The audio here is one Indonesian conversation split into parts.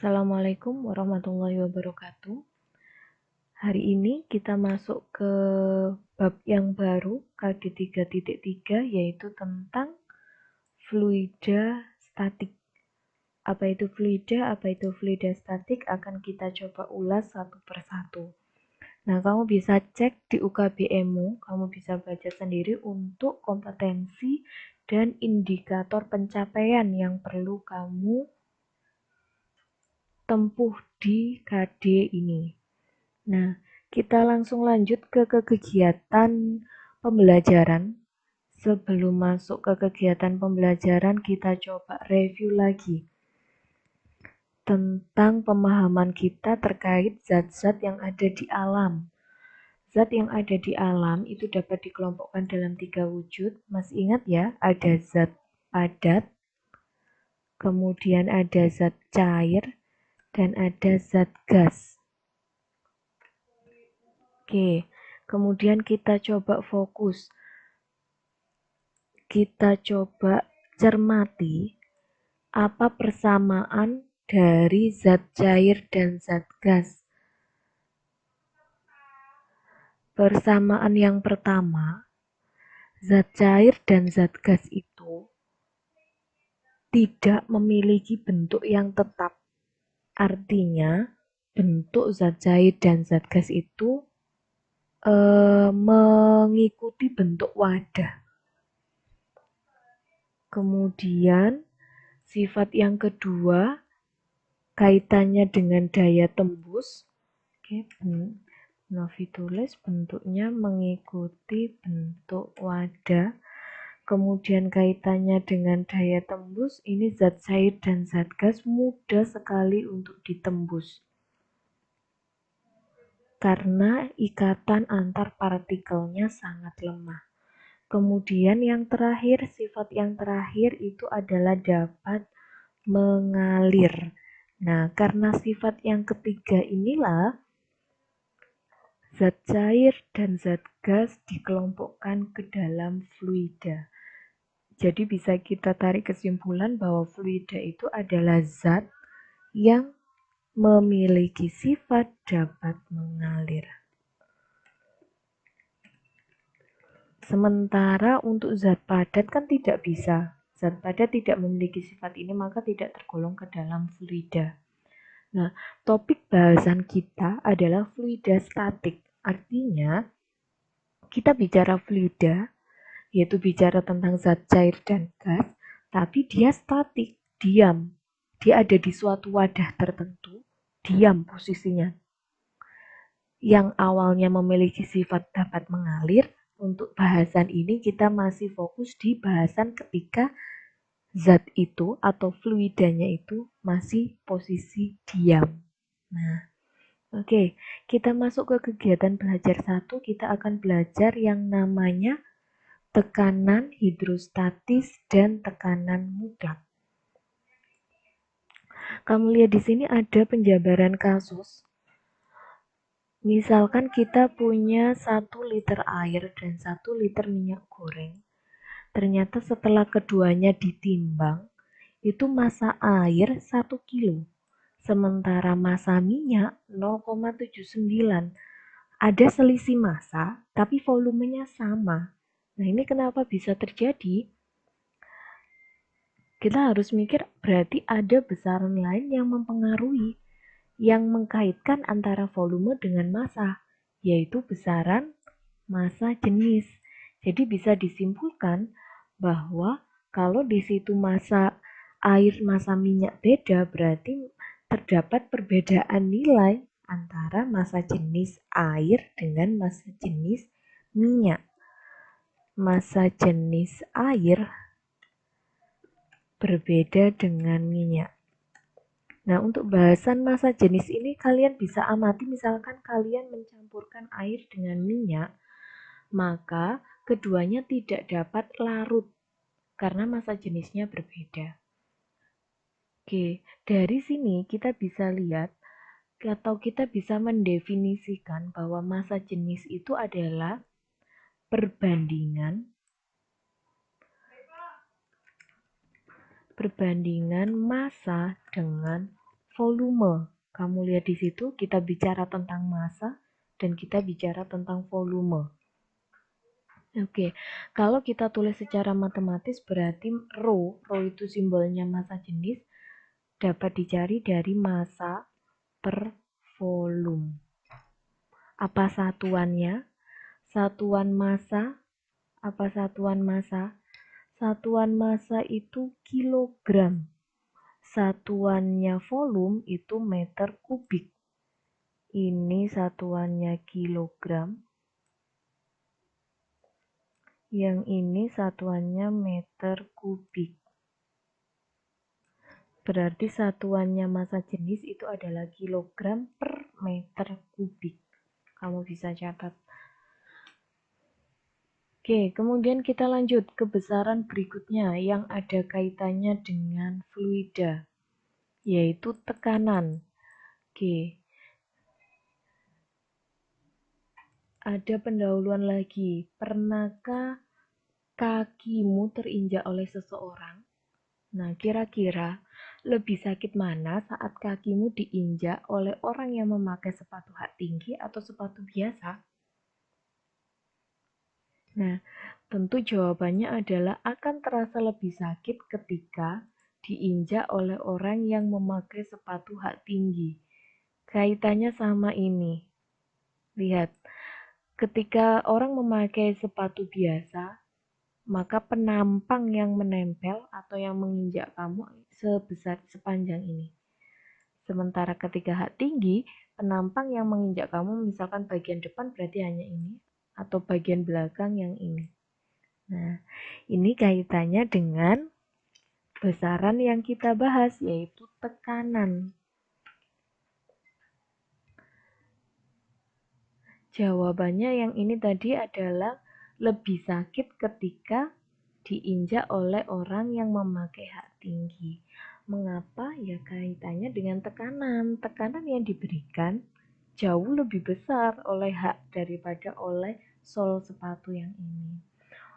Assalamualaikum warahmatullahi wabarakatuh. Hari ini kita masuk ke bab yang baru KD 3.3 yaitu tentang fluida statik. Apa itu fluida, apa itu fluida statik akan kita coba ulas satu persatu. Nah, kamu bisa cek di UKBMmu, kamu bisa baca sendiri untuk kompetensi dan indikator pencapaian yang perlu kamu tempuh di KD ini. Nah, kita langsung lanjut ke kegiatan pembelajaran. Sebelum masuk ke kegiatan pembelajaran, kita coba review lagi tentang pemahaman kita terkait zat-zat yang ada di alam. Zat yang ada di alam itu dapat dikelompokkan dalam 3 wujud. Masih ingat ya, ada zat padat, kemudian ada zat cair, dan ada zat gas. Oke, kemudian kita coba fokus. Kita coba cermati apa persamaan dari zat cair dan zat gas. Persamaan yang pertama, zat cair dan zat gas itu tidak memiliki bentuk yang tetap. Artinya, bentuk zat cair dan zat gas itu mengikuti bentuk wadah. Kemudian, sifat yang kedua, kaitannya dengan daya tembus. Oke, Novi tulis bentuknya mengikuti bentuk wadah. Kemudian kaitannya dengan daya tembus, ini zat cair dan zat gas mudah sekali untuk ditembus. Karena ikatan antar partikelnya sangat lemah. Kemudian yang terakhir, sifat yang terakhir itu adalah dapat mengalir. Nah, karena sifat yang ketiga inilah zat cair dan zat gas dikelompokkan ke dalam fluida. Jadi bisa kita tarik kesimpulan bahwa fluida itu adalah zat yang memiliki sifat dapat mengalir. Sementara untuk zat padat kan tidak bisa. Zat padat tidak memiliki sifat ini maka tidak tergolong ke dalam fluida. Nah, topik bahasan kita adalah fluida statik. Artinya, kita bicara fluida, yaitu bicara tentang zat cair dan gas, tapi dia statik, diam. Dia ada di suatu wadah tertentu, diam posisinya. Yang awalnya memiliki sifat dapat mengalir, untuk bahasan ini kita masih fokus di bahasan ketika zat itu atau fluidanya itu masih posisi diam. Nah, oke, kita masuk ke kegiatan belajar 1, kita akan belajar yang namanya tekanan hidrostatis dan tekanan mutlak. Kamu lihat di sini ada penjabaran kasus. Misalkan kita punya 1 liter air dan 1 liter minyak goreng. Ternyata setelah keduanya ditimbang, itu massa air 1 kilo. Sementara massa minyak 0,79. Ada selisih massa, tapi volumenya sama. Nah, ini kenapa bisa terjadi? Kita harus mikir berarti ada besaran lain yang mempengaruhi, yang mengkaitkan antara volume dengan massa, yaitu besaran massa jenis. Jadi bisa disimpulkan bahwa kalau di situ massa air, massa minyak beda, berarti terdapat perbedaan nilai antara massa jenis air dengan massa jenis minyak. Massa jenis air berbeda dengan minyak. Nah, untuk bahasan massa jenis ini kalian bisa amati, misalkan kalian mencampurkan air dengan minyak, maka keduanya tidak dapat larut karena massa jenisnya berbeda. Oke, dari sini kita bisa lihat atau kita bisa mendefinisikan bahwa massa jenis itu adalah perbandingan massa dengan volume. Kamu lihat di situ, kita bicara tentang massa dan kita bicara tentang volume. Oke, kalau kita tulis secara matematis berarti rho itu simbolnya massa jenis, dapat dicari dari massa per volume. Apa satuannya? Satuan massa. Apa satuan massa? Satuan massa itu kilogram. Satuannya volume itu meter kubik. Ini satuannya kilogram. Yang ini satuannya meter kubik. Berarti satuannya massa jenis itu adalah kilogram per meter kubik. Kamu bisa catat. Oke, kemudian kita lanjut ke besaran berikutnya yang ada kaitannya dengan fluida, yaitu tekanan. Oke, ada pendahuluan lagi. Pernahkah kakimu terinjak oleh seseorang? Nah, kira-kira lebih sakit mana saat kakimu diinjak oleh orang yang memakai sepatu hak tinggi atau sepatu biasa? Nah, tentu jawabannya adalah akan terasa lebih sakit ketika diinjak oleh orang yang memakai sepatu hak tinggi. Kaitannya sama ini. Lihat, ketika orang memakai sepatu biasa, maka penampang yang menempel atau yang menginjak kamu sebesar sepanjang ini. Sementara ketika hak tinggi, penampang yang menginjak kamu misalkan bagian depan berarti hanya ini, atau bagian belakang yang ini. Nah, ini kaitannya dengan besaran yang kita bahas, yaitu tekanan. Jawabannya yang ini tadi adalah lebih sakit ketika diinjak oleh orang yang memakai hak tinggi. Mengapa? Ya kaitannya dengan tekanan. Tekanan yang diberikan jauh lebih besar oleh hak daripada oleh sol sepatu yang ini.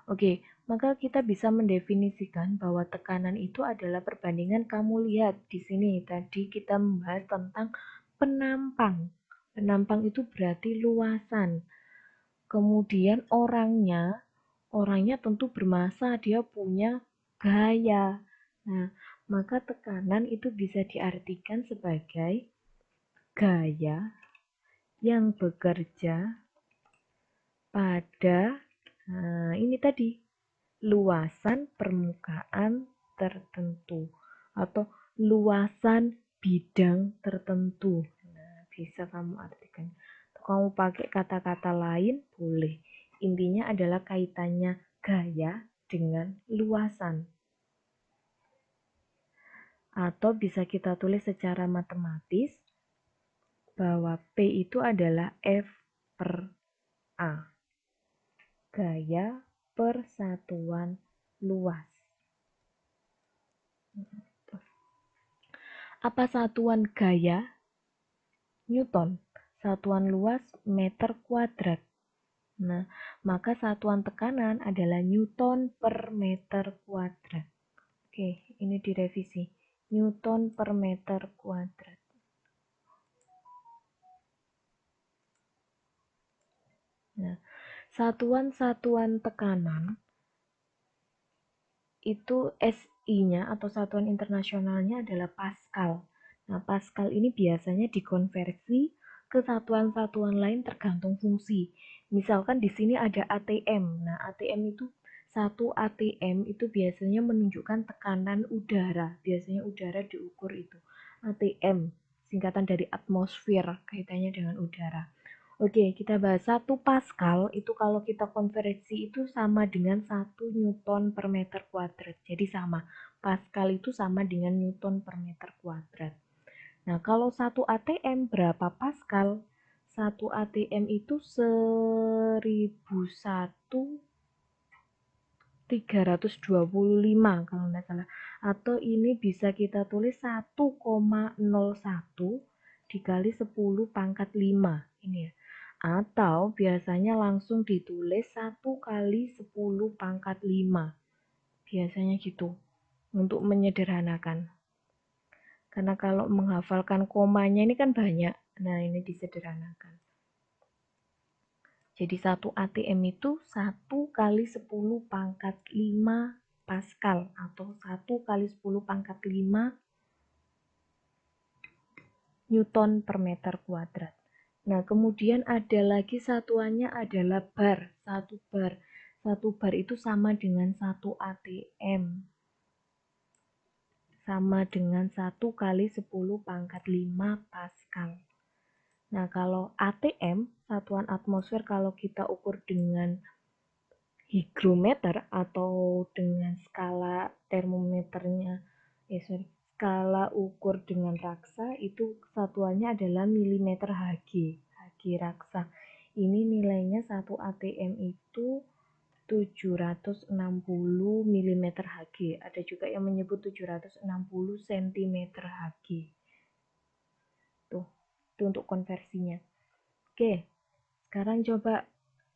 Oke, maka kita bisa mendefinisikan bahwa tekanan itu adalah perbandingan. Kamu lihat di sini tadi kita membahas tentang penampang. Penampang itu berarti luasan. Kemudian orangnya tentu bermassa, dia punya gaya. Nah, maka tekanan itu bisa diartikan sebagai gaya yang bekerja pada ini tadi, luasan permukaan tertentu atau luasan bidang tertentu. Nah, bisa kamu artikan. Atau kamu pakai kata-kata lain boleh. Intinya adalah kaitannya gaya dengan luasan. Atau bisa kita tulis secara matematis bahwa P itu adalah F per A. Gaya persatuan luas. Apa satuan gaya? Newton. Satuan luas meter kuadrat. Nah, maka satuan tekanan adalah Newton per meter kuadrat. Oke, ini direvisi. Newton per meter kuadrat. Nah, satuan-satuan tekanan itu SI-nya atau satuan internasionalnya adalah Pascal. Nah, Pascal ini biasanya dikonversi ke satuan-satuan lain tergantung fungsi. Misalkan di sini ada ATM. Nah, ATM itu satu ATM itu biasanya menunjukkan tekanan udara. Biasanya udara diukur itu. ATM, singkatan dari atmosfer, kaitannya dengan udara. Oke, kita bahas 1 Pascal itu kalau kita konversi itu sama dengan 1 Newton per meter kuadrat. Jadi sama, Pascal itu sama dengan Newton per meter kuadrat. Nah, kalau 1 ATM berapa Pascal? 1 ATM itu 1001.325 kalau tidak salah. Atau ini bisa kita tulis 1,01 dikali 10 pangkat 5. Ini ya. Atau biasanya langsung ditulis 1 kali 10 pangkat 5. Biasanya gitu, untuk menyederhanakan. Karena kalau menghafalkan komanya ini kan banyak. Nah, ini disederhanakan. Jadi 1 ATM itu 1 kali 10 pangkat 5 Pascal atau 1 kali 10 pangkat 5 Newton per meter kuadrat. Nah, kemudian ada lagi satuannya adalah bar. 1 bar. 1 bar itu sama dengan 1 ATM. Sama dengan 1 kali 10 pangkat 5 Pascal. Nah, kalau ATM, satuan atmosfer, kalau kita ukur dengan hygrometer atau dengan skala termometernya, skala ukur dengan raksa, itu satuannya adalah milimeter Hg, Hg raksa. Ini nilainya 1 ATM itu 760 mm Hg. Ada juga yang menyebut 760 cm Hg. Tuh, itu untuk konversinya. Oke, sekarang coba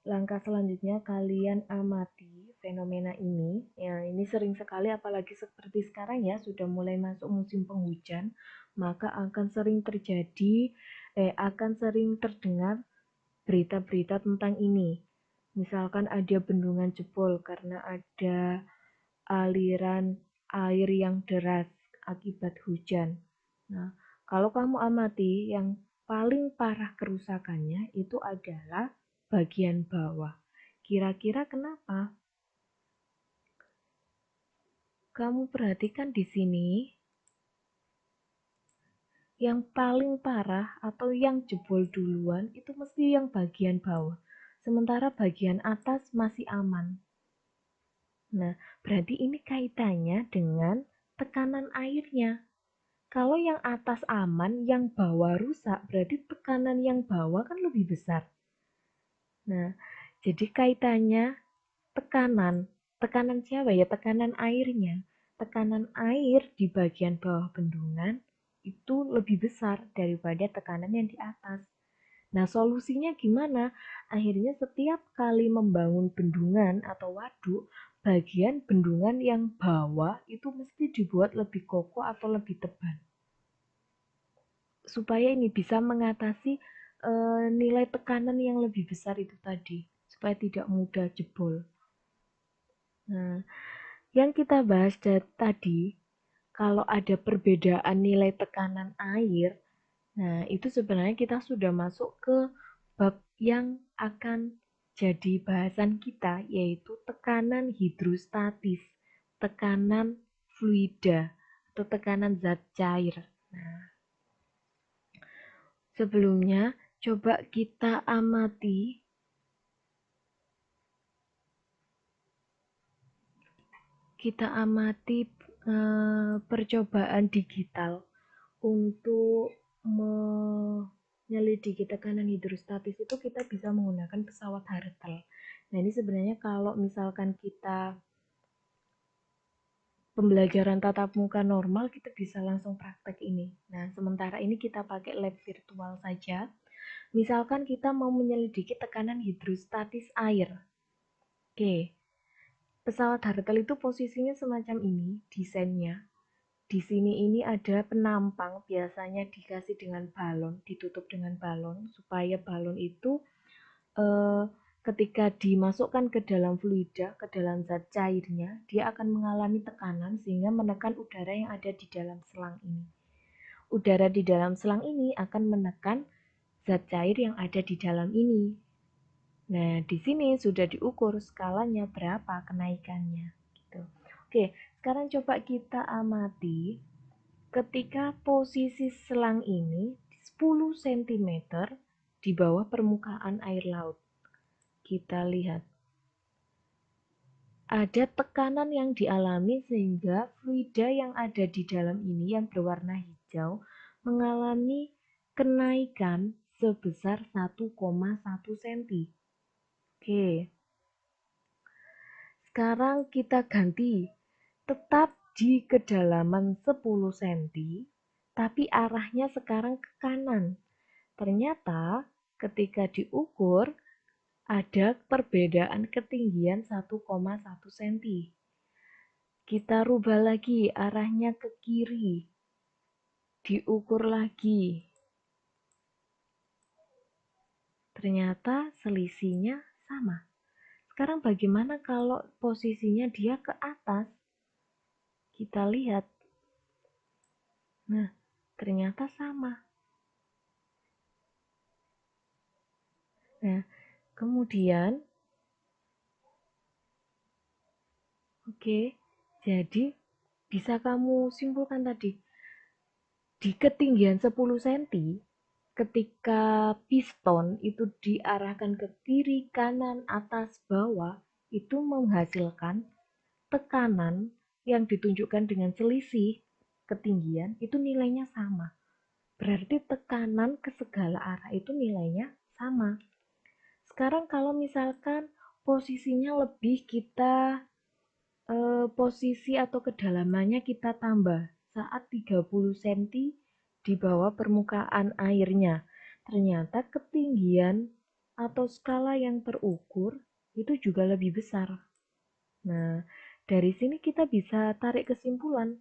langkah selanjutnya kalian amati fenomena ini. Ya, ini sering sekali apalagi seperti sekarang ya, sudah mulai masuk musim penghujan, maka akan sering terdengar berita-berita tentang ini. Misalkan ada bendungan jebol karena ada aliran air yang deras akibat hujan. Nah, kalau kamu amati yang paling parah kerusakannya itu adalah bagian bawah. Kira-kira kenapa? Kamu perhatikan di sini, yang paling parah atau yang jebol duluan itu mesti yang bagian bawah. Sementara bagian atas masih aman. Nah, berarti ini kaitannya dengan tekanan airnya. Kalau yang atas aman, yang bawah rusak, berarti tekanan yang bawah kan lebih besar. Nah, jadi kaitannya tekanan. Tekanan siapa ya? Tekanan airnya. Tekanan air di bagian bawah bendungan itu lebih besar daripada tekanan yang di atas. Nah, solusinya gimana? Akhirnya setiap kali membangun bendungan atau waduk, bagian bendungan yang bawah itu mesti dibuat lebih kokoh atau lebih tebal. Supaya ini bisa mengatasi nilai tekanan yang lebih besar itu tadi. Supaya tidak mudah jebol. Nah, yang kita bahas tadi, kalau ada perbedaan nilai tekanan air, nah itu sebenarnya kita sudah masuk ke bab yang akan jadi bahasan kita, yaitu tekanan hidrostatis, tekanan fluida, atau tekanan zat cair. Nah, sebelumnya coba kita amati percobaan digital untuk menyelidiki tekanan hidrostatis itu kita bisa menggunakan pesawat Hartle. Nah, ini sebenarnya kalau misalkan kita pembelajaran tatap muka normal, kita bisa langsung praktek ini. Nah, sementara ini kita pakai lab virtual saja. Misalkan kita mau menyelidiki tekanan hidrostatis air. Oke, pesawat Hartle itu posisinya semacam ini, desainnya. Di sini ini ada penampang, biasanya dikasih dengan balon, ditutup dengan balon, supaya balon itu ketika dimasukkan ke dalam fluida, ke dalam zat cairnya, dia akan mengalami tekanan sehingga menekan udara yang ada di dalam selang ini. Udara di dalam selang ini akan menekan zat cair yang ada di dalam ini. Nah, di sini sudah diukur skalanya berapa kenaikannya. Gitu. Oke, sekarang coba kita amati ketika posisi selang ini 10 cm di bawah permukaan air laut. Kita lihat. Ada tekanan yang dialami sehingga fluida yang ada di dalam ini yang berwarna hijau mengalami kenaikan sebesar 1,1 cm. Oke. Sekarang kita ganti. Tetap di kedalaman 10 cm, tapi arahnya sekarang ke kanan. Ternyata ketika diukur ada perbedaan ketinggian 1,1 cm. Kita rubah lagi arahnya ke kiri. diukur lagi. Ternyata selisihnya sama. Sekarang bagaimana kalau posisinya dia ke atas? Kita lihat. Nah, ternyata sama. Nah, kemudian, jadi bisa kamu simpulkan tadi, di ketinggian 10 cm, ketika piston itu diarahkan ke kiri, kanan, atas, bawah, itu menghasilkan tekanan yang ditunjukkan dengan selisih ketinggian itu nilainya sama. Berarti tekanan ke segala arah itu nilainya sama. Sekarang kalau misalkan posisinya lebih kita posisi atau kedalamannya kita tambah saat 30 cm di bawah permukaan airnya. Ternyata ketinggian atau skala yang terukur itu juga lebih besar. Nah, dari sini kita bisa tarik kesimpulan.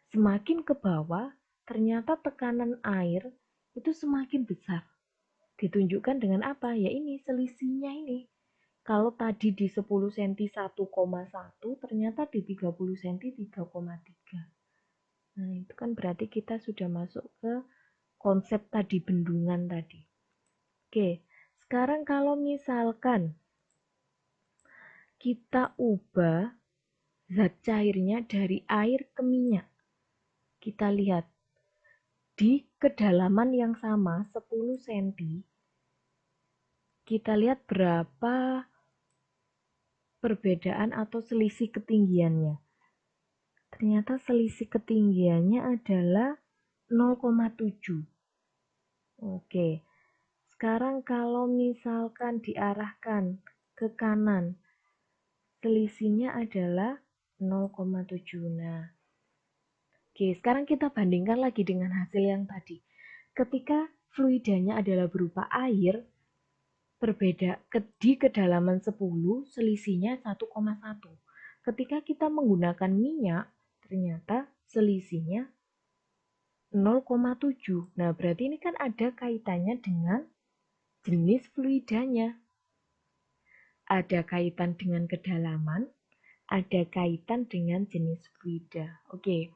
Semakin ke bawah, ternyata tekanan air itu semakin besar. Ditunjukkan dengan apa? Ya ini, selisihnya ini. Kalau tadi di 10 cm 1,1, ternyata di 30 cm 3,3. Nah, itu kan berarti kita sudah masuk ke konsep tadi bendungan tadi. Oke, sekarang kalau misalkan kita ubah zat cairnya dari air ke minyak. Kita lihat di kedalaman yang sama 10 cm. Kita lihat berapa perbedaan atau selisih ketinggiannya. Ternyata selisih ketinggiannya adalah 0,7. Oke. Sekarang kalau misalkan diarahkan ke kanan, selisihnya adalah 0,7. Nah, oke, sekarang kita bandingkan lagi dengan hasil yang tadi. Ketika fluidanya adalah berupa air, berbeda di kedalaman 10, selisihnya 1,1. Ketika kita menggunakan minyak, ternyata selisihnya 0,7. Nah, berarti ini kan ada kaitannya dengan jenis fluidanya. Ada kaitan dengan kedalaman, ada kaitan dengan jenis fluida. Oke,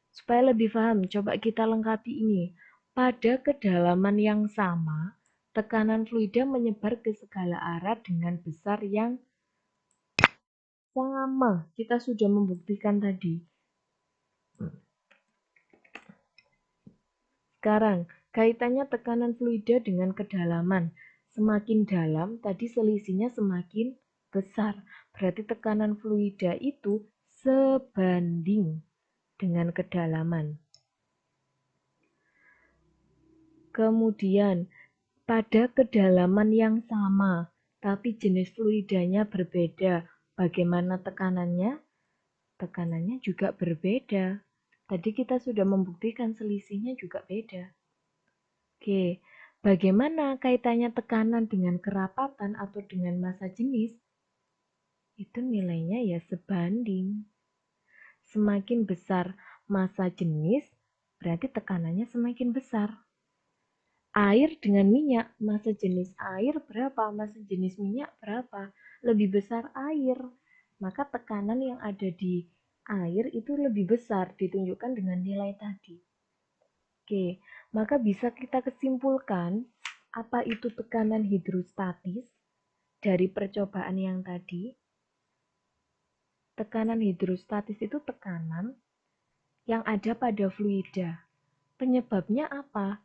supaya lebih paham, coba kita lengkapi ini. Pada kedalaman yang sama, tekanan fluida menyebar ke segala arah dengan besar yang sama. Kita sudah membuktikan tadi. Sekarang, kaitannya tekanan fluida dengan kedalaman. Semakin dalam, tadi selisihnya semakin besar. Berarti tekanan fluida itu sebanding dengan kedalaman. Kemudian, pada kedalaman yang sama, tapi jenis fluidanya berbeda. Bagaimana tekanannya? Tekanannya juga berbeda. Tadi kita sudah membuktikan selisihnya juga beda. Oke, bagaimana kaitannya tekanan dengan kerapatan atau dengan massa jenis? Itu nilainya ya sebanding. Semakin besar massa jenis, berarti tekanannya semakin besar. Air dengan minyak, massa jenis air berapa? Massa jenis minyak berapa? Lebih besar air. Maka tekanan yang ada di air itu lebih besar, ditunjukkan dengan nilai tadi. Oke, maka bisa kita kesimpulkan apa itu tekanan hidrostatis dari percobaan yang tadi. Tekanan hidrostatis itu tekanan yang ada pada fluida. Penyebabnya apa?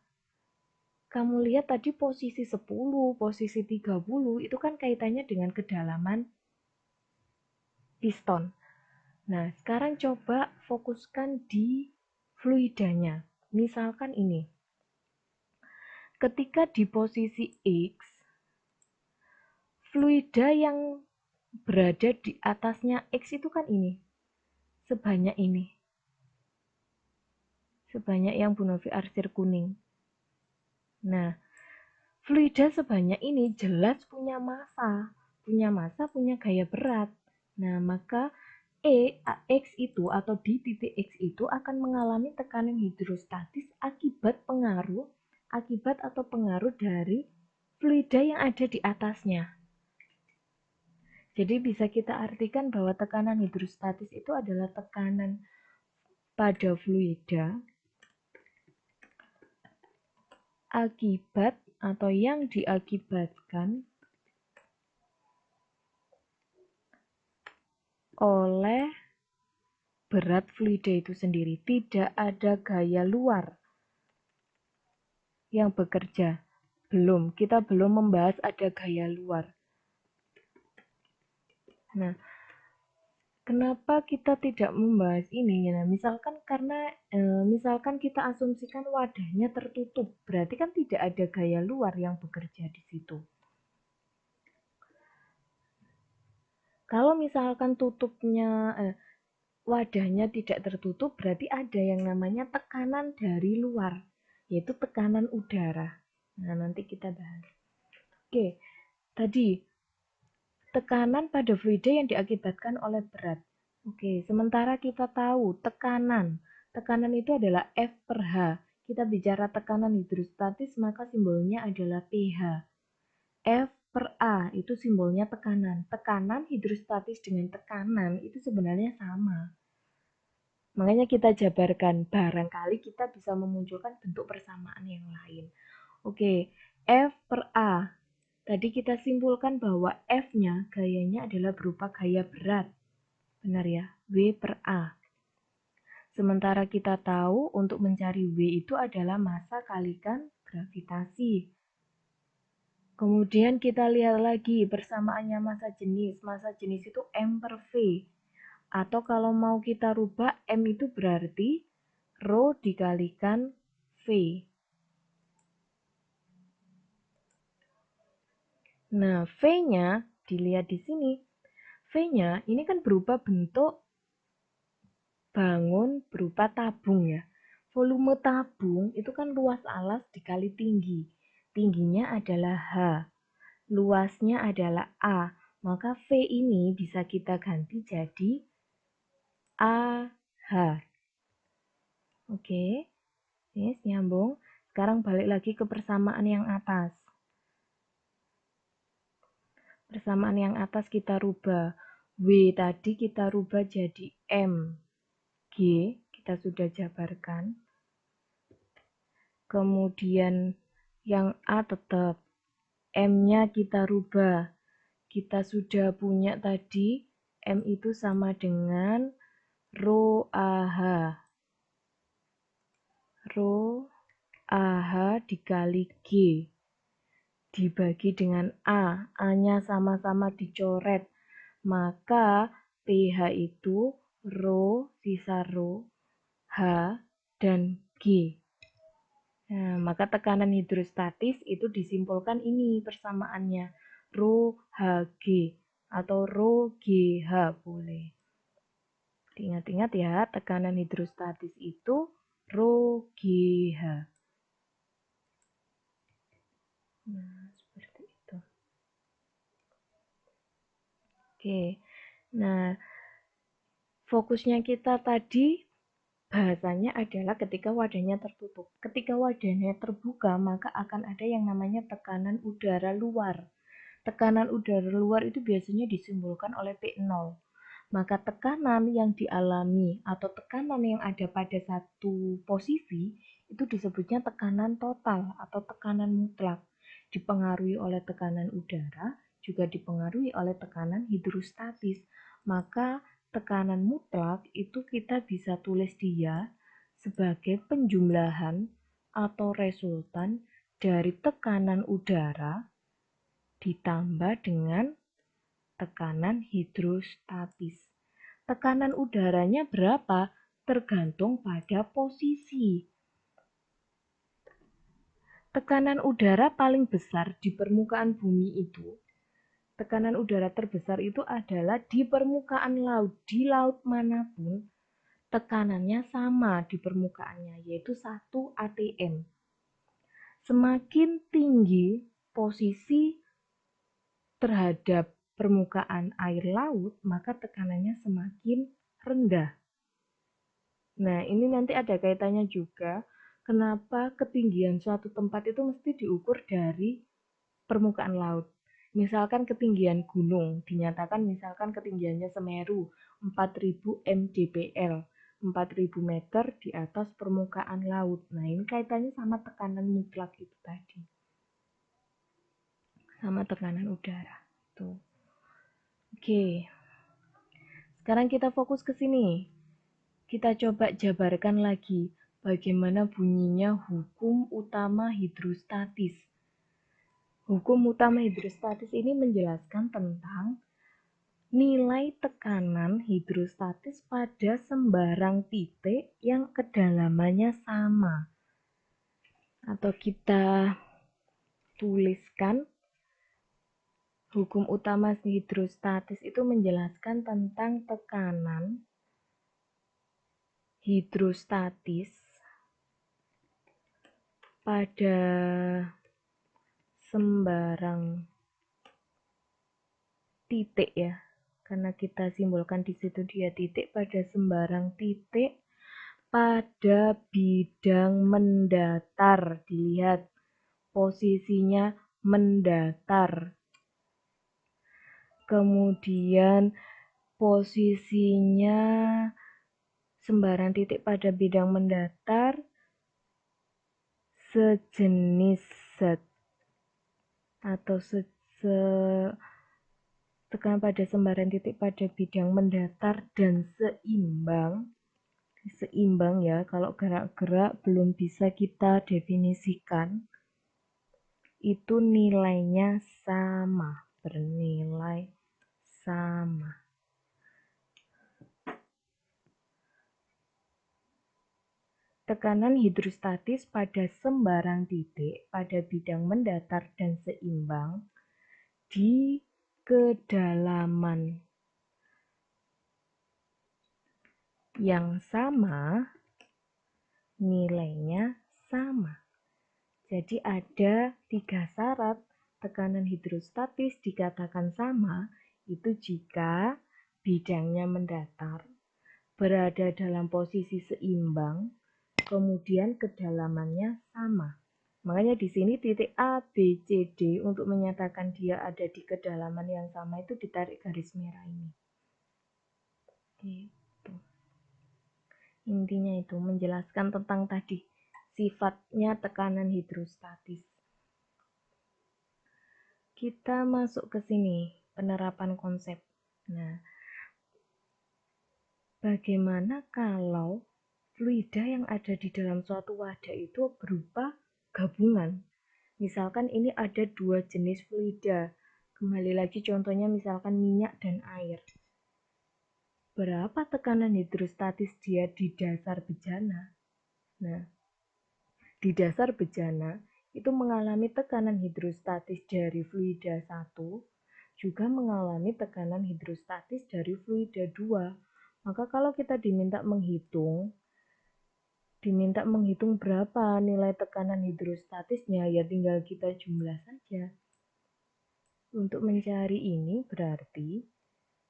Kamu lihat tadi posisi 10, posisi 30 itu kan kaitannya dengan kedalaman piston. Nah, sekarang coba fokuskan di fluidanya. Misalkan ini. Ketika di posisi X, fluida yang berada di atasnya X itu kan ini. Sebanyak ini. Sebanyak yang Bu Novi arsir kuning. Nah, fluida sebanyak ini jelas punya massa, punya gaya berat. Nah, maka X itu atau di titik X itu akan mengalami tekanan hidrostatis akibat pengaruh dari fluida yang ada di atasnya. Jadi bisa kita artikan bahwa tekanan hidrostatis itu adalah tekanan pada fluida akibat atau yang diakibatkan oleh berat fluida itu sendiri. Tidak ada gaya luar yang bekerja. Kita belum membahas ada gaya luar. Nah, kenapa kita tidak membahas ini? Nah, misalkan kita asumsikan wadahnya tertutup, berarti kan tidak ada gaya luar yang bekerja di situ. Kalau misalkan wadahnya tidak tertutup, berarti ada yang namanya tekanan dari luar, yaitu tekanan udara. Nah, nanti kita bahas. Oke, tadi tekanan pada fluida yang diakibatkan oleh berat. Oke, sementara kita tahu tekanan itu adalah F per H. Kita bicara tekanan hidrostatis, maka simbolnya adalah pH. F per A itu simbolnya tekanan. Tekanan hidrostatis dengan tekanan itu sebenarnya sama. Makanya kita jabarkan, barangkali kita bisa memunculkan bentuk persamaan yang lain. Oke, F per A. Tadi kita simpulkan bahwa F-nya gayanya adalah berupa gaya berat. Benar ya? W per A. Sementara kita tahu untuk mencari W itu adalah massa kalikan gravitasi. Kemudian kita lihat lagi persamaannya massa jenis. Massa jenis itu M per V. Atau kalau mau kita rubah, M itu berarti rho dikalikan V. Nah, V-nya dilihat di sini. V-nya ini kan berupa bentuk bangun berupa tabung ya. Volume tabung itu kan luas alas dikali tinggi. Tingginya adalah H. Luasnya adalah A. Maka V ini bisa kita ganti jadi AH. Oke. Yes, nyambung. Sekarang balik lagi ke persamaan yang atas. Persamaan yang atas kita rubah. W tadi kita rubah jadi M. G kita sudah jabarkan. Kemudian yang A tetap. M-nya kita rubah. Kita sudah punya tadi M itu sama dengan rho AH. Rho AH dikali G. Dibagi dengan A. A-nya sama-sama dicoret. Maka pH itu rho, sisa rho, H, dan G. Nah, maka tekanan hidrostatis itu disimpulkan ini persamaannya. Rho Hg atau rho GH boleh. Ingat-ingat ya, tekanan hidrostatis itu rho GH. Nah, seperti itu. Oke. Nah, fokusnya kita tadi bahasanya adalah ketika wadahnya tertutup. Ketika wadahnya terbuka, maka akan ada yang namanya tekanan udara luar. Tekanan udara luar itu biasanya disimbolkan oleh P0. Maka tekanan yang dialami atau tekanan yang ada pada satu posisi itu disebutnya tekanan total atau tekanan mutlak. Dipengaruhi oleh tekanan udara, juga dipengaruhi oleh tekanan hidrostatis. Maka tekanan mutlak itu kita bisa tulis dia sebagai penjumlahan atau resultan dari tekanan udara ditambah dengan tekanan hidrostatis. Tekanan udaranya berapa? Tergantung pada posisi. Tekanan udara paling besar di permukaan bumi itu, tekanan udara terbesar itu adalah di permukaan laut. Di laut manapun, tekanannya sama di permukaannya, yaitu 1 atm. Semakin tinggi posisi terhadap permukaan air laut, maka tekanannya semakin rendah. Nah, ini nanti ada kaitannya juga kenapa ketinggian suatu tempat itu mesti diukur dari permukaan laut. Misalkan ketinggian gunung, dinyatakan misalkan ketinggiannya Semeru 4000 mdpl, 4000 meter di atas permukaan laut. Nah, ini kaitannya sama tekanan mutlak itu tadi. Sama tekanan udara. Tuh. Oke. Sekarang kita fokus ke sini. Kita coba jabarkan lagi bagaimana bunyinya hukum utama hidrostatis. Hukum utama hidrostatis ini menjelaskan tentang nilai tekanan hidrostatis pada sembarang titik yang kedalamannya sama. Atau kita tuliskan, hukum utama hidrostatis itu menjelaskan tentang tekanan hidrostatis pada sembarang titik ya, karena kita simbolkan di situ dia titik, pada sembarang titik pada bidang mendatar. Dilihat posisinya mendatar, kemudian posisinya sembarang titik pada bidang mendatar sejenis zat atau tekan pada sembarang titik pada bidang mendatar dan seimbang ya, kalau gerak-gerak belum bisa kita definisikan, itu nilainya sama, bernilai sama. Tekanan hidrostatis pada sembarang titik pada bidang mendatar dan seimbang di kedalaman yang sama, nilainya sama. Jadi ada 3 syarat tekanan hidrostatis dikatakan sama, itu jika bidangnya mendatar, berada dalam posisi seimbang, kemudian kedalamannya sama. Makanya di sini titik A, B, C, D untuk menyatakan dia ada di kedalaman yang sama itu ditarik garis merah ini. Gitu. Intinya itu menjelaskan tentang tadi sifatnya tekanan hidrostatis. Kita masuk ke sini, penerapan konsep. Nah, bagaimana kalau fluida yang ada di dalam suatu wadah itu berupa gabungan? Misalkan ini ada 2 jenis fluida. Kembali lagi contohnya misalkan minyak dan air. Berapa tekanan hidrostatis dia di dasar bejana? Nah, di dasar bejana itu mengalami tekanan hidrostatis dari fluida 1, juga mengalami tekanan hidrostatis dari fluida 2. Maka kalau kita diminta menghitung berapa nilai tekanan hidrostatisnya, ya tinggal kita jumlah saja. Untuk mencari ini berarti,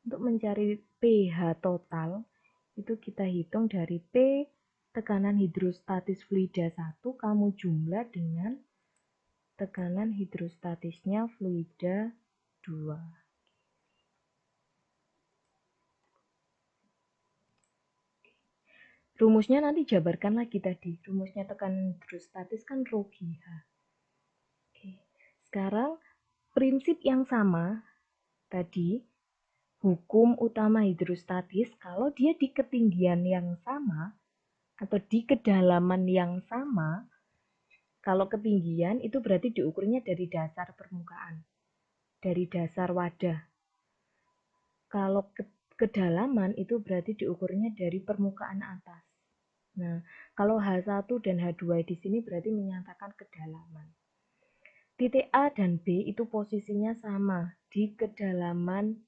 untuk mencari pH total, itu kita hitung dari P tekanan hidrostatis fluida 1, kamu jumlah dengan tekanan hidrostatisnya fluida 2. Rumusnya nanti jabarkan lagi tadi. Rumusnya tekanan hidrostatis kan ρ GH. Oke. Sekarang prinsip yang sama tadi, hukum utama hidrostatis, kalau dia di ketinggian yang sama atau di kedalaman yang sama, kalau ketinggian itu berarti diukurnya dari dasar permukaan, dari dasar wadah. Kalau kedalaman itu berarti diukurnya dari permukaan atas. Nah, kalau H1 dan H2 di sini berarti menyatakan kedalaman. Titik A dan B itu posisinya sama, di kedalaman,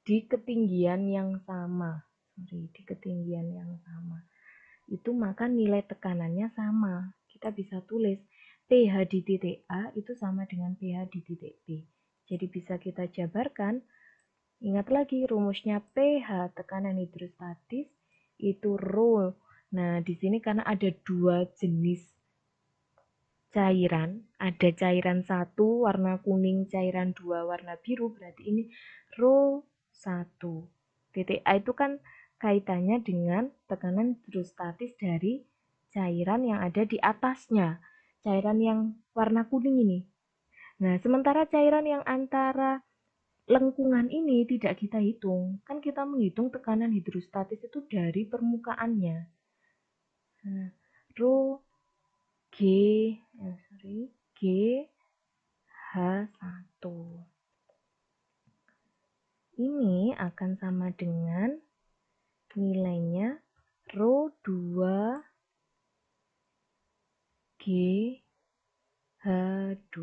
di ketinggian yang sama. Di ketinggian yang sama. Itu maka nilai tekanannya sama. Kita bisa tulis pH di titik A itu sama dengan pH di titik B. Jadi bisa kita jabarkan Ingat lagi rumusnya pH tekanan hidrostatis itu rho. Nah, di sini karena ada dua jenis cairan, ada cairan satu warna kuning, cairan dua warna biru, berarti ini rho 1. Titik A itu kan kaitannya dengan tekanan hidrostatis dari cairan yang ada di atasnya, cairan yang warna kuning ini. Nah, sementara cairan yang antara lengkungan ini tidak kita hitung. Kan kita menghitung tekanan hidrostatis itu dari permukaannya. Nah, rho G G H1. Ini akan sama dengan nilainya rho 2 G H2.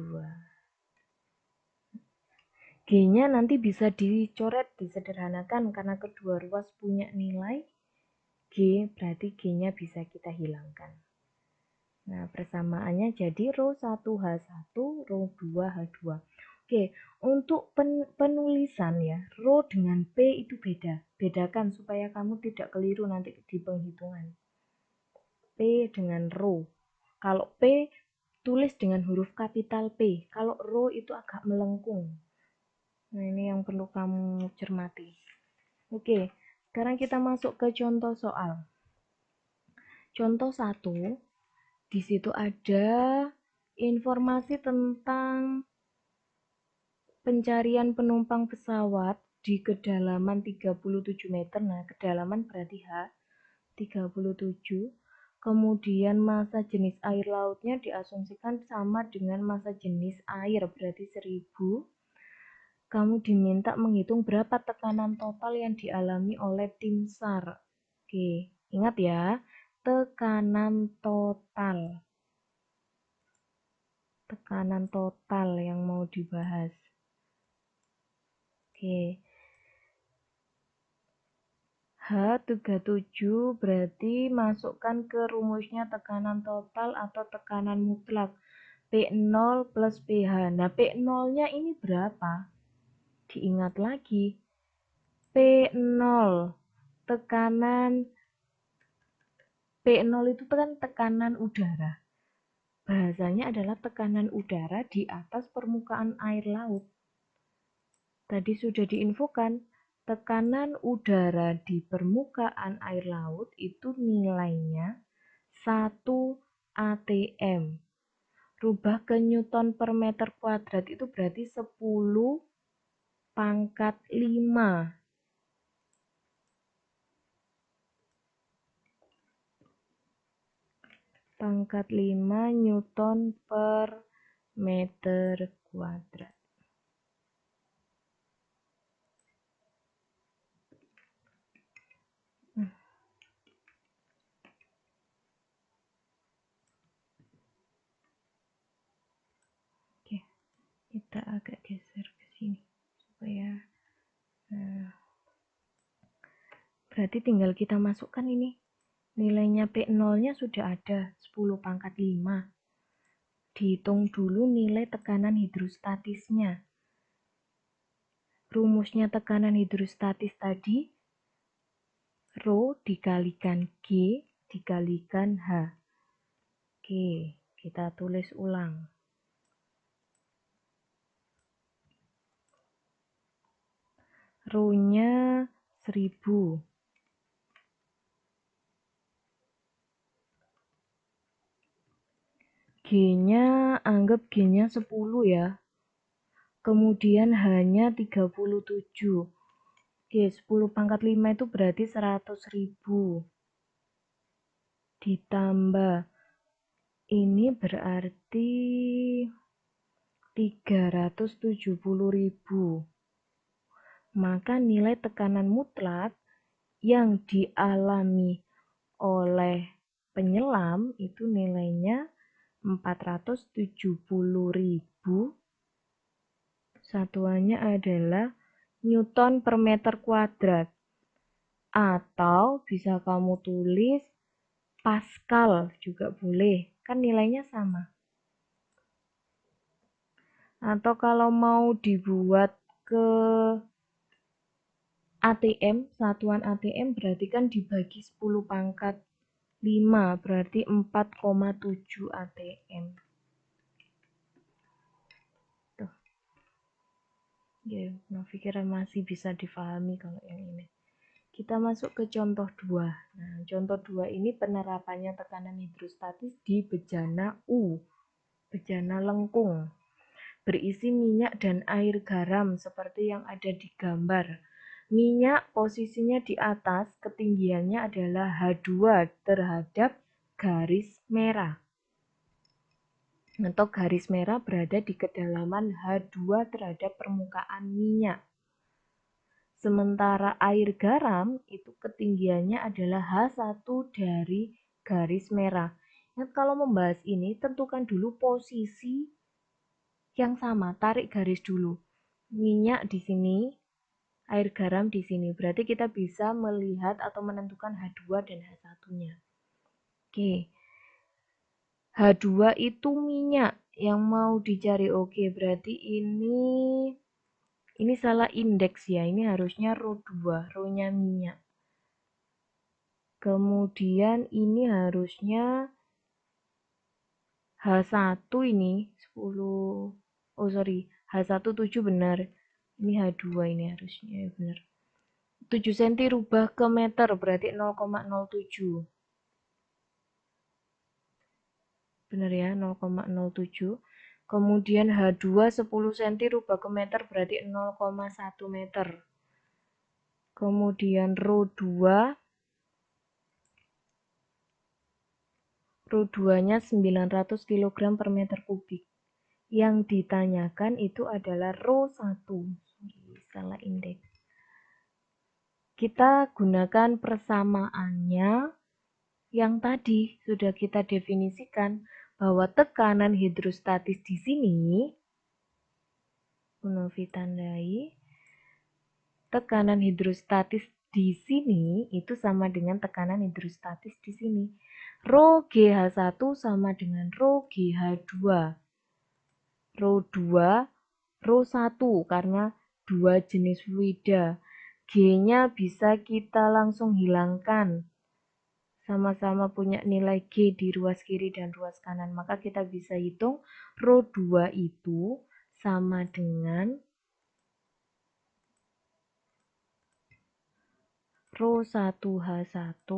G-nya nanti bisa dicoret, disederhanakan karena kedua ruas punya nilai G, berarti G-nya bisa kita hilangkan. Nah, persamaannya jadi rho 1 H1, rho 2 H2. Oke, untuk penulisan ya, rho dengan P itu beda. Bedakan supaya kamu tidak keliru nanti di penghitungan. P dengan rho. Kalau P, tulis dengan huruf kapital P. Kalau rho itu agak melengkung. Nah, ini yang perlu kamu cermati. Oke, sekarang kita masuk ke contoh soal. Contoh 1, di situ ada informasi tentang pencarian penumpang pesawat di kedalaman 37 meter. Nah, kedalaman berarti H, 37. Kemudian massa jenis air lautnya diasumsikan sama dengan massa jenis air, berarti 1000. Kamu diminta menghitung berapa tekanan total yang dialami oleh tim SAR. Oke, ingat ya, tekanan total. Tekanan total yang mau dibahas. Oke. H37 berarti masukkan ke rumusnya tekanan total atau tekanan mutlak. P0 plus pH. Nah, P0-nya ini berapa? Diingat lagi, P0 tekanan P0 itu kan tekanan udara. Bahasanya adalah tekanan udara di atas permukaan air laut. Tadi sudah diinfokan, tekanan udara di permukaan air laut itu nilainya 1 atm. Rubah ke Newton per meter kuadrat itu berarti 10 pangkat 5. Pangkat 5 Newton per meter kuadrat. Oke, kita agak geser ke sini supaya berarti tinggal kita masukkan ini. Nilainya P0-nya sudah ada 10 pangkat 5. Dihitung dulu nilai tekanan hidrostatisnya. Rumusnya tekanan hidrostatis tadi, rho dikalikan G dikalikan H. Oke, kita tulis ulang. Rho-nya 1000. G-nya, anggap G-nya 10 ya. Kemudian H-nya 37. Oke, 10 pangkat 5 itu berarti 100.000. Ditambah, ini berarti 370.000. Maka nilai tekanan mutlak yang dialami oleh penyelam itu nilainya 470.000. Satuannya adalah Newton per meter kuadrat. Atau bisa kamu tulis Pascal juga boleh, kan nilainya sama. Atau kalau mau dibuat ke ATM, satuan ATM berarti kan dibagi 10 pangkat 5, berarti 4,7 ATM. Tuh. Ya, nah pikiran masih bisa difahami kalau yang ini. Kita masuk ke contoh 2. Nah, contoh 2 ini penerapannya tekanan hidrostatis di bejana U, bejana lengkung, berisi minyak dan air garam seperti yang ada di gambar. Minyak posisinya di atas, ketinggiannya adalah H2 terhadap garis merah. Atau garis merah berada di kedalaman H2 terhadap permukaan minyak. Sementara air garam itu ketinggiannya adalah H1 dari garis merah. Nah, kalau membahas ini, tentukan dulu posisi yang sama, tarik garis dulu. Minyak di sini, air garam di sini. Berarti kita bisa melihat atau menentukan H2 dan H1-nya. Oke. H2 itu minyak yang mau dicari. Oke, berarti ini salah indeks ya, ini harusnya row 2, row-nya minyak. Kemudian ini harusnya H1 ini 10, oh sorry, H1 7 benar. Ini H2 ini harusnya ya benar. 7 cm rubah ke meter berarti 0,07. Benar ya, 0,07. Kemudian H2 10 cm rubah ke meter berarti 0,1 meter. Kemudian row 2 nya 900 kg per meter kubik. Yang ditanyakan itu adalah row 1. Salah indeks. Kita gunakan persamaannya yang tadi sudah kita definisikan bahwa tekanan hidrostatis di sini Unovi tandai, tekanan hidrostatis di sini itu sama dengan tekanan hidrostatis di sini. Rho GH1 sama dengan rho GH2. Rho 2, rho 1 karena dua jenis fluida. G-nya bisa kita langsung hilangkan. Sama-sama punya nilai G di ruas kiri dan ruas kanan. Maka kita bisa hitung rho 2 itu sama dengan rho 1H1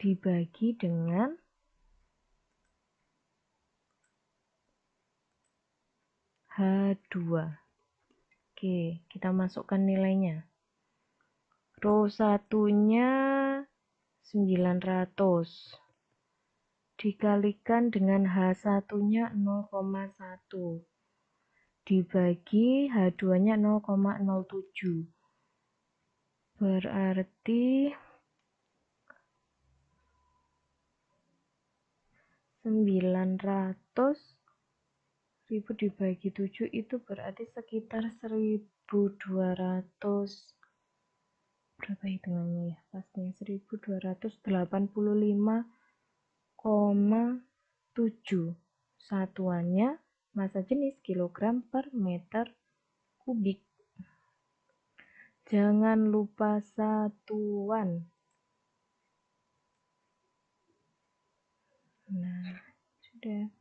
dibagi dengan H2. Oke, kita masukkan nilainya. Rho 1-nya 900 dikalikan dengan H1-nya 0,1 dibagi H2-nya 0,07. Berarti 900 1000 dibagi 7 itu berarti sekitar 1200. Berapa hitungannya ya? Pasnya 1285,7. Satuannya massa jenis kilogram per meter kubik. Jangan lupa satuan. Nah, sudah.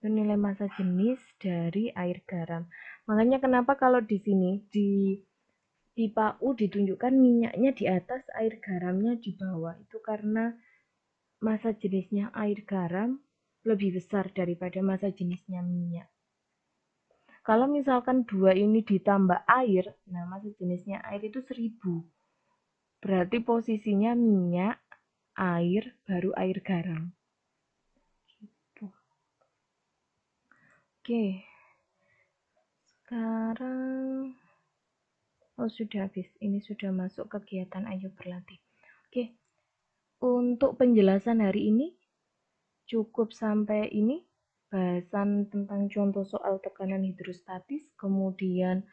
Itu nilai massa jenis dari air garam. Makanya kenapa kalau di sini di pipa U ditunjukkan minyaknya di atas, air garamnya di bawah. Itu karena massa jenisnya air garam lebih besar daripada massa jenisnya minyak. Kalau misalkan 2 ini ditambah air, nah massa jenisnya air itu 1000. Berarti posisinya minyak, air, baru air garam. Gitu. Oke. Sekarang sudah habis. Ini sudah masuk kegiatan ayo berlatih. Oke. Untuk penjelasan hari ini cukup sampai ini. Bahasan tentang contoh soal tekanan hidrostatis. Kemudian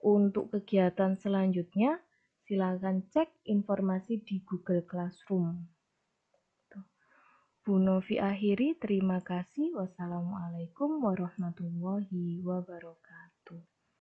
untuk kegiatan selanjutnya silakan cek informasi di Google Classroom. Bu Novi akhiri, terima kasih. Wassalamualaikum warahmatullahi wabarakatuh.